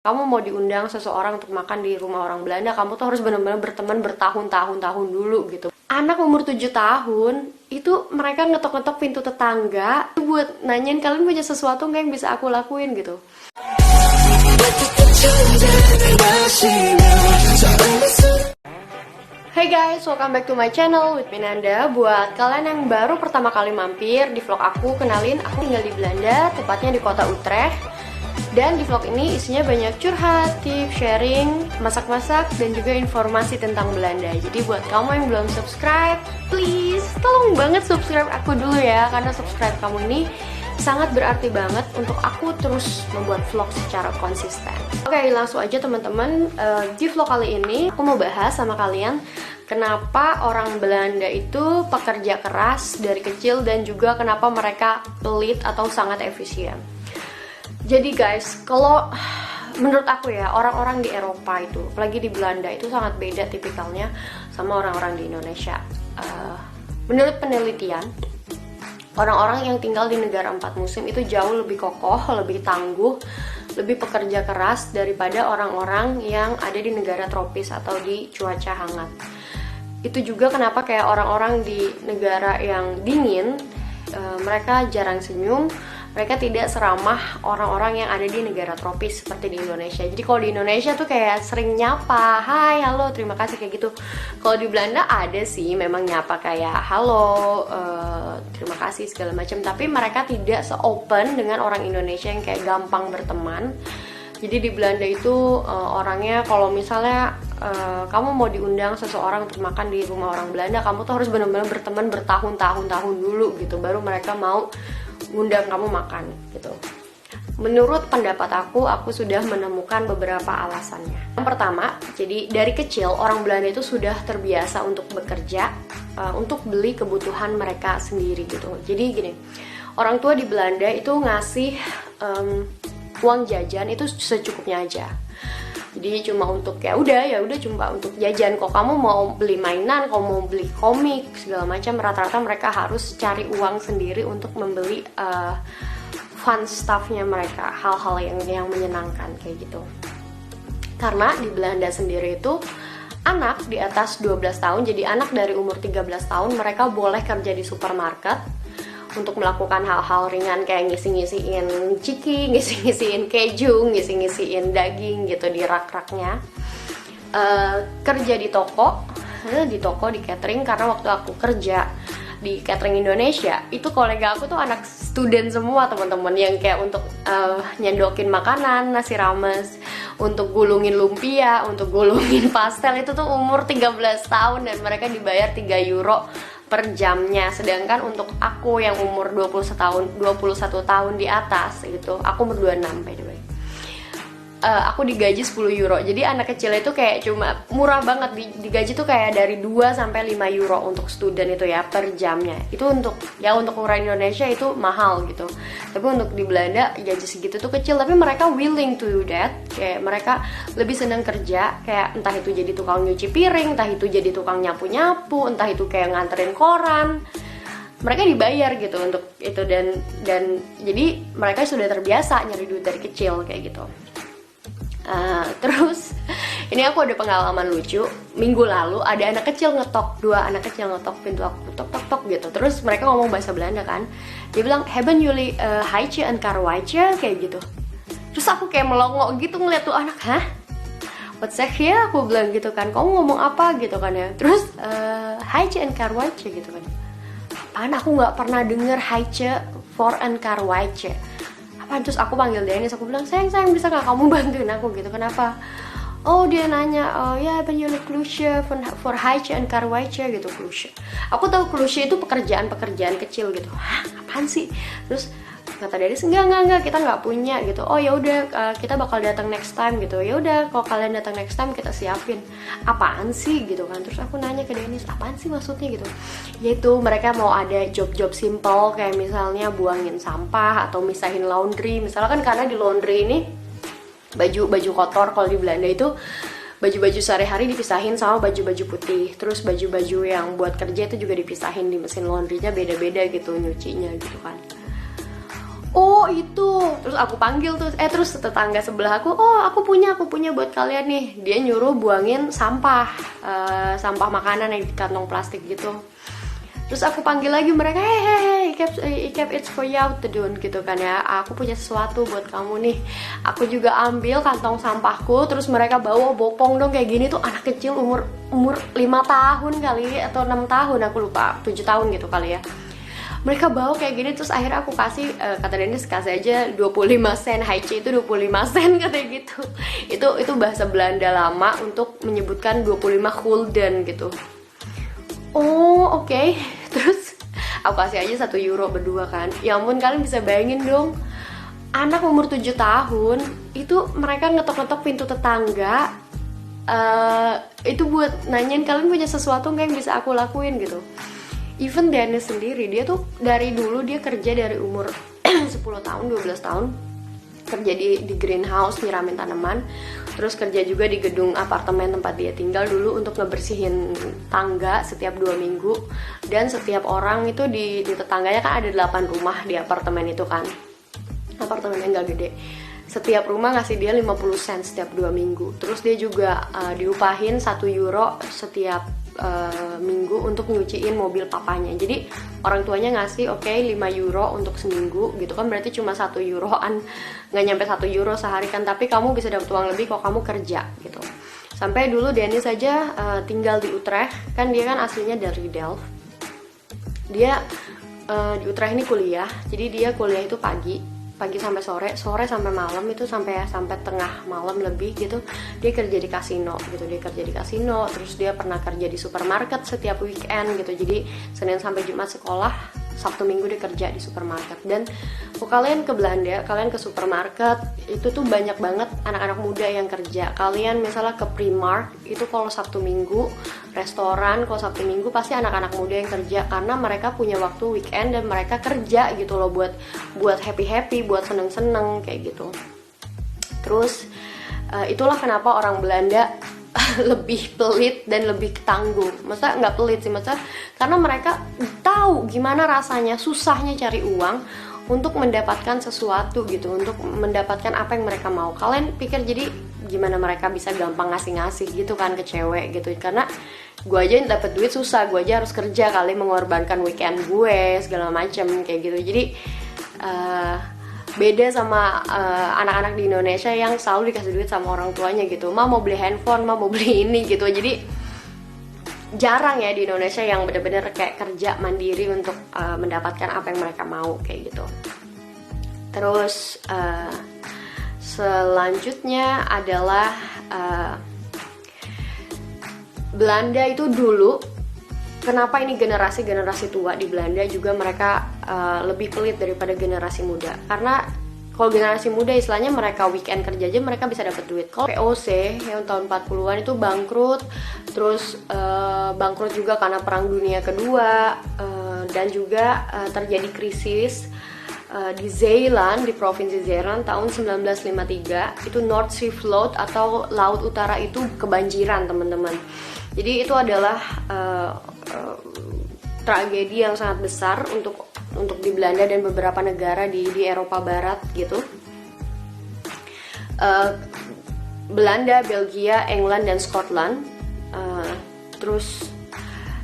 Kamu mau diundang seseorang untuk makan di rumah orang Belanda, kamu tuh harus benar-benar berteman bertahun-tahun dulu gitu. Anak umur 7 tahun, itu mereka ngetok-ngetok pintu tetangga buat nanyain kalian punya sesuatu nggak yang bisa aku lakuin gitu. Hey guys, welcome back to my channel with Minanda. Buat kalian yang baru pertama kali mampir di vlog aku, kenalin aku tinggal di Belanda, tepatnya di kota Utrecht. Dan di vlog ini isinya banyak curhat, tips, sharing, masak-masak, dan juga informasi tentang Belanda. Jadi buat kamu yang belum subscribe, please tolong banget subscribe aku dulu ya, karena subscribe kamu ini sangat berarti banget untuk aku terus membuat vlog secara konsisten. Oke, langsung aja teman-teman. Di vlog kali ini aku mau bahas sama kalian kenapa orang Belanda itu pekerja keras dari kecil dan juga kenapa mereka pelit atau sangat efisien. Jadi guys, kalau menurut aku ya, orang-orang di Eropa itu, apalagi di Belanda itu sangat beda tipikalnya sama orang-orang di Indonesia. Menurut penelitian, orang-orang yang tinggal di negara 4 musim itu jauh lebih kokoh, lebih tangguh, lebih pekerja keras daripada orang-orang yang ada di negara tropis atau di cuaca hangat. Itu juga kenapa kayak orang-orang di negara yang dingin, mereka jarang senyum, mereka tidak seramah orang-orang yang ada di negara tropis seperti di Indonesia. Jadi kalau di Indonesia tuh kayak sering nyapa, hai, halo, terima kasih, kayak gitu. Kalau di Belanda ada sih memang nyapa kayak halo, terima kasih segala macam. Tapi mereka tidak se-open dengan orang Indonesia yang kayak gampang berteman. Jadi di Belanda itu orangnya kalau misalnya kamu mau diundang seseorang untuk makan di rumah orang Belanda, kamu tuh harus benar-benar berteman bertahun-tahun dulu gitu, baru mereka mau ngundang kamu makan gitu. Menurut pendapat aku sudah menemukan beberapa alasannya. Yang pertama, jadi dari kecil orang Belanda itu sudah terbiasa untuk bekerja untuk beli kebutuhan mereka sendiri gitu. Jadi gini, orang tua di Belanda itu ngasih uang jajan itu secukupnya aja. Jadi cuma untuk ya udah cuma untuk jajan. Kok kamu mau beli mainan, kamu mau beli komik segala macam, rata-rata mereka harus cari uang sendiri untuk membeli fun stuffnya mereka, hal-hal yang menyenangkan kayak gitu. Karena di Belanda sendiri itu anak di atas 12 tahun, jadi anak dari umur 13 tahun mereka boleh kerja di supermarket untuk melakukan hal-hal ringan kayak ngisi-ngisiin ciki, ngisi-ngisiin keju, ngisi-ngisiin daging gitu di rak-raknya. Kerja di toko, di catering, karena waktu aku kerja di catering Indonesia, itu kolega aku tuh anak student semua teman-teman, yang kayak untuk nyendokin makanan, nasi rames, untuk gulungin lumpia, untuk gulungin pastel, itu tuh umur 13 tahun dan mereka dibayar 3 euro per jamnya. Sedangkan untuk aku yang umur 21 tahun di atas gitu, aku umur 26 by the way, aku digaji 10 euro. Jadi anak kecil itu kayak cuma murah banget, digaji tuh kayak dari 2 sampai 5 euro untuk student itu ya per jamnya. Itu untuk ukuran Indonesia itu mahal gitu. Tapi untuk di Belanda gaji segitu tuh kecil, tapi mereka willing to do that. Kayak mereka lebih senang kerja, kayak entah itu jadi tukang nyuci piring, entah itu jadi tukang nyapu-nyapu, entah itu kayak nganterin koran. Mereka dibayar gitu untuk itu, dan jadi mereka sudah terbiasa nyari duit dari kecil kayak gitu. Terus ini aku ada pengalaman lucu. Minggu lalu ada anak kecil ngetok, 2 anak kecil ngetok pintu aku, tok gitu. Terus mereka ngomong bahasa Belanda kan. Dia bilang Hebben jullie Heitje en Karweitje kayak gitu. Terus aku kayak melongo gitu ngeliat tuh anak, hah? What zeg je? Aku bilang gitu kan, kamu ngomong apa gitu kan ya. Terus Heitje en Karweitje gitu kan. Apaan, aku gak pernah denger Heitje for en Karweitje. Terus aku panggil Dennis, aku bilang sayang bisa nggak kamu bantuin aku gitu, kenapa? Oh dia nanya, ya ben jullie klusje for Heitje en Karweitje gitu, klusje. Aku tahu klusje itu pekerjaan kecil gitu. Hah, apaan sih? Terus kata Dennis, enggak kita nggak punya gitu. Oh ya udah, kita bakal datang next time gitu. Ya udah, kalau kalian datang next time kita siapin. Apaan sih gitu kan? Terus aku nanya ke Dennis, apaan sih maksudnya gitu? Yaitu mereka mau ada job-job simple kayak misalnya buangin sampah atau misahin laundry. Misalnya kan karena di laundry ini baju kotor, kalau di Belanda itu baju-baju sehari-hari dipisahin sama baju-baju putih. Terus baju-baju yang buat kerja itu juga dipisahin di mesin laundrynya, beda-beda gitu nyucinya gitu kan. Oh itu, terus aku panggil terus tetangga sebelah aku, oh aku punya buat kalian nih. Dia nyuruh buangin sampah, sampah makanan yang di kantong plastik gitu. Terus aku panggil lagi mereka, hey, I kept it's for you to do gitu kan ya. Aku punya sesuatu buat kamu nih. Aku juga ambil kantong sampahku, terus mereka bawa bopong dong kayak gini tuh anak kecil umur 5 tahun kali atau 6 tahun, aku lupa, 7 tahun gitu kali ya. Mereka bawa kayak gini, terus akhirnya aku kasih, kata Dennis kasih aja 25 sen, Haice itu 25 sen katanya gitu. Itu bahasa Belanda lama untuk menyebutkan 25 gulden gitu. Oh oke. Terus aku kasih aja 1 euro berdua kan. Ya ampun, kalian bisa bayangin dong, anak umur 7 tahun itu mereka ngetok-ngetok pintu tetangga, itu buat nanyain kalian punya sesuatu nggak yang bisa aku lakuin gitu. Even Dennis sendiri, dia tuh dari dulu dia kerja dari umur 10 tahun, 12 tahun kerja di greenhouse nyiramin tanaman, terus kerja juga di gedung apartemen tempat dia tinggal dulu untuk ngebersihin tangga setiap 2 minggu. Dan setiap orang itu di tetangganya kan ada 8 rumah di apartemen itu kan, apartemennya nggak gede. Setiap rumah ngasih dia 50 sen setiap 2 minggu. Terus dia juga diupahin 1 euro setiap minggu untuk nyuciin mobil papanya. Jadi orang tuanya ngasih 5 euro untuk seminggu gitu kan, berarti cuma 1 euroan, nggak nyampe 1 euro sehari kan, tapi kamu bisa dapat uang lebih kalau kamu kerja gitu. Sampai dulu Dennis saja tinggal di Utrecht, kan dia kan aslinya dari Delft. Dia di Utrecht ini kuliah, jadi dia kuliah itu pagi sampai sore sampai malam, itu sampai tengah malam lebih gitu. Dia kerja di kasino gitu, terus dia pernah kerja di supermarket setiap weekend gitu. Jadi Senin sampai Jumat sekolah, Sabtu Minggu dia kerja di supermarket. Dan kalau kalian ke Belanda, kalian ke supermarket, itu tuh banyak banget anak-anak muda yang kerja. Kalian misalnya ke Primark, itu kalau Sabtu Minggu, restoran kalau Sabtu Minggu pasti anak-anak muda yang kerja, karena mereka punya waktu weekend dan mereka kerja gitu loh, buat happy, buat seneng-seneng kayak gitu. Terus itulah kenapa orang Belanda lebih pelit dan lebih tangguh. Masa nggak pelit sih, masa karena mereka tahu gimana rasanya susahnya cari uang untuk mendapatkan sesuatu gitu, untuk mendapatkan apa yang mereka mau. Kalian pikir jadi gimana mereka bisa gampang ngasih gitu kan ke cewek gitu? Karena gue aja dapet duit susah, gue aja harus kerja kali, mengorbankan weekend gue segala macam kayak gitu. Jadi beda sama anak-anak di Indonesia yang selalu dikasih duit sama orang tuanya gitu. Mau beli handphone, mau beli ini gitu. Jadi jarang ya di Indonesia yang bener-bener kayak kerja mandiri untuk mendapatkan apa yang mereka mau kayak gitu. Terus selanjutnya adalah Belanda itu dulu, kenapa ini generasi tua di Belanda juga mereka lebih pelit daripada generasi muda. Karena kalau generasi muda istilahnya mereka weekend kerja aja mereka bisa dapat duit. Kalau VOC yang tahun 40-an itu bangkrut, terus bangkrut juga karena Perang Dunia Kedua, dan juga terjadi krisis di Zeeland, di provinsi Zeeland tahun 1953. Itu North Sea Flood atau Laut Utara itu kebanjiran teman-teman. Jadi itu adalah tragedi yang sangat besar untuk di Belanda dan beberapa negara di Eropa Barat gitu. Belanda, Belgia, England, dan Scotland. Terus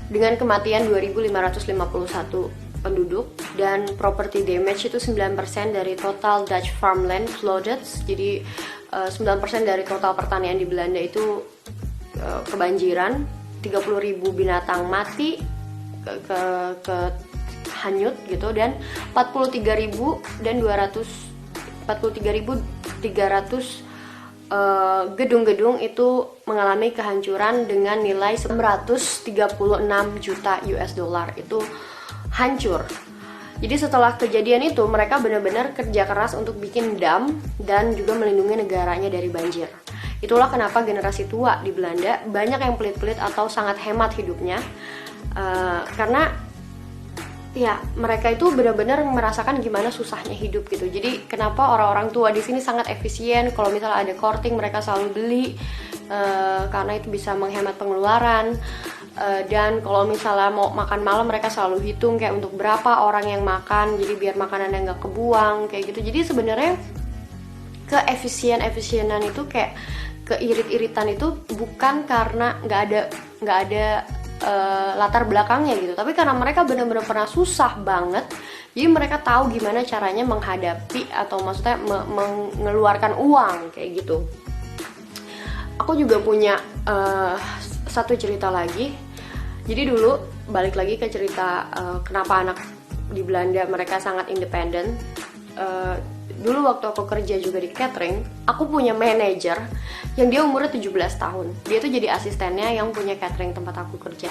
dengan kematian 2.551 penduduk dan property damage itu 9% dari total Dutch farmland flooded. Jadi 9% dari total pertanian di Belanda itu kebanjiran, 30.000 binatang mati ke hanyut gitu, dan 43.300 gedung-gedung itu mengalami kehancuran dengan nilai 136 juta US dollar itu hancur. Jadi setelah kejadian itu mereka benar-benar kerja keras untuk bikin dam dan juga melindungi negaranya dari banjir. Itulah kenapa generasi tua di Belanda banyak yang pelit-pelit atau sangat hemat hidupnya, karena ya mereka itu benar-benar merasakan gimana susahnya hidup gitu. Jadi kenapa orang-orang tua di sini sangat efisien, kalau misalnya ada korting mereka selalu beli, karena itu bisa menghemat pengeluaran. Dan kalau misalnya mau makan malam mereka selalu hitung kayak untuk berapa orang yang makan, jadi biar makanannya nggak kebuang kayak gitu. Jadi sebenarnya keefisienan itu kayak keirit-iritan itu bukan karena nggak ada latar belakangnya gitu, tapi karena mereka benar-benar pernah susah banget, jadi mereka tahu gimana caranya menghadapi atau maksudnya mengeluarkan uang kayak gitu. Aku juga punya satu cerita lagi. Jadi dulu balik lagi ke cerita kenapa anak di Belanda mereka sangat independen. Dulu waktu aku kerja juga di catering, aku punya manajer yang dia umurnya 17 tahun. Dia tuh jadi asistennya yang punya catering tempat aku kerja.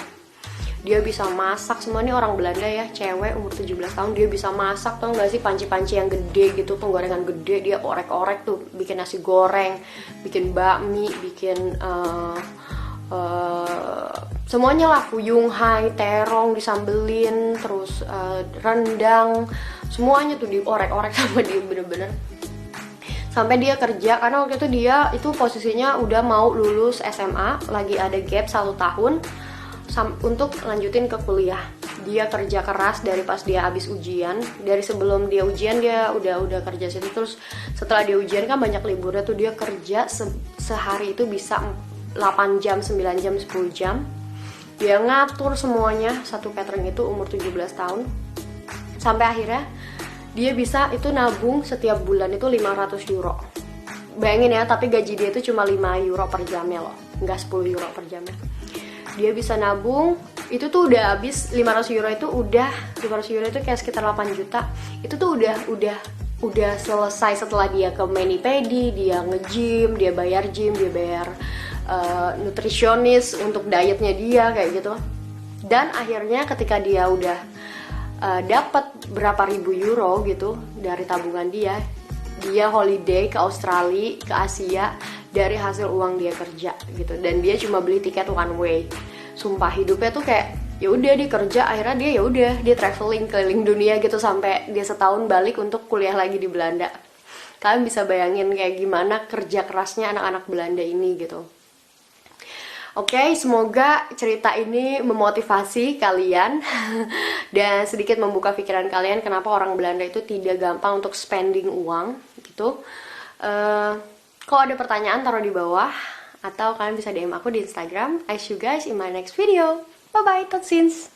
Dia bisa masak, semua nih orang Belanda ya, cewek umur 17 tahun, dia bisa masak, tau gak sih, panci-panci yang gede gitu, penggorengan gede, dia orek-orek tuh, bikin nasi goreng, bikin bakmi, bikin semuanya lah, fuyung hai, terong disambelin, terus rendang, semuanya tuh diorek-orek sama dia bener-bener. Sampai dia kerja, karena waktu itu dia itu posisinya udah mau lulus SMA, lagi ada gap 1 tahun untuk lanjutin ke kuliah. Dia kerja keras dari pas dia habis ujian, dari sebelum dia ujian dia udah kerja situ, terus setelah dia ujian kan banyak liburnya tuh, dia kerja sehari itu bisa 8 jam, 9 jam, 10 jam. Dia ngatur semuanya, satu catering itu umur 17 tahun. Sampai akhirnya dia bisa itu nabung setiap bulan itu 500 euro. Bayangin ya, tapi gaji dia itu cuma 5 euro per jamnya loh, nggak 10 euro per jamnya. Dia bisa nabung, itu tuh udah habis 500 euro itu udah, 500 euro itu kayak sekitar 8 juta. Itu tuh udah selesai setelah dia ke mani-pedi, dia nge-gym, dia bayar gym, dia bayar nutrisionis untuk dietnya dia kayak gitu. Dan akhirnya ketika dia udah dapat berapa ribu euro gitu dari tabungan dia holiday ke Australia, ke Asia dari hasil uang dia kerja gitu. Dan dia cuma beli tiket one way. Sumpah hidupnya tuh kayak ya udah dia kerja, akhirnya dia traveling keliling dunia gitu sampai dia setahun balik untuk kuliah lagi di Belanda. Kalian bisa bayangin kayak gimana kerja kerasnya anak-anak Belanda ini gitu. Oke, semoga cerita ini memotivasi kalian dan sedikit membuka pikiran kalian kenapa orang Belanda itu tidak gampang untuk spending uang gitu. Kalau ada pertanyaan taruh di bawah atau kalian bisa DM aku di Instagram. I see you guys in my next video. Bye bye, tot ziens.